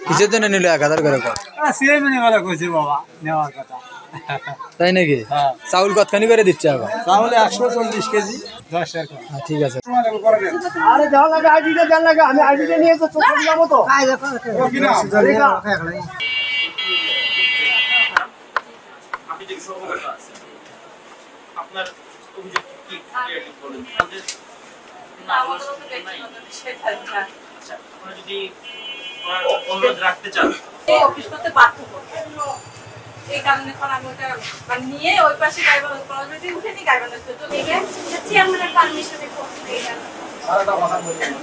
কিসের জন্য নিল 1000 করে? তাই নাকি? চাউল কতখানি করে দিচ্ছে আবার? চাউল 140 কেজি 10 টাকা। ঠিক আছে। আরে যাও লাগে আইডিটা দেন লাগে, আমি আইডিটা নিয়ে তো চোখ যাবো তো। আপনি যে সহযোগিতা আছে আপনার অভিযোগ কি ক্লিয়ারলি বলেন। আচ্ছা, আপনারা যদি অনুরোধ রাখতে চান অফিস করতে বাধ্য করবে, এই কারণে আমি ওটা নিয়ে ওই পাশে গাইবান্ধা উঠে নি গাইবান্ধা চেয়ারম্যানের পারমিশনে করতে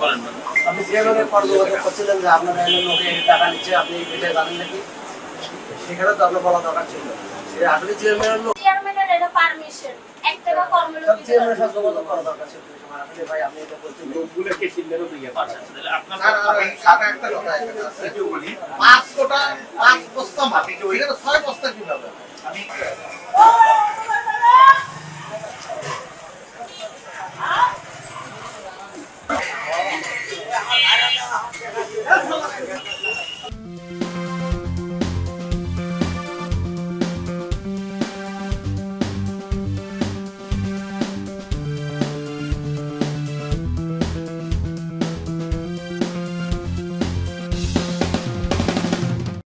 বলেন। আপনি যেভাবে পর্যবেক্ষণ করছিলেন যে আপনারা লোকে টাকা নিচ্ছে, আপনি এটা জানেন নাকি? সেখানে তো আপনার বলা দরকার ছিল। আসলে চেয়ারম্যানের এটা পারমিশন, 1 টাকা কম হলো চেয়ারম্যানের সাথে যোগাযোগ করা দরকার ছিল। আসলে ভাই আপনি এটা বলছেন লোকগুলোকে চিনলেও দিয়ে আচ্ছা, তাহলে আপনার সাদা একটা কথা এখানে আছে। 5 কোটা 5 বস্তা মাটি ওইখানে 6 বস্তা কিভাবে? আমি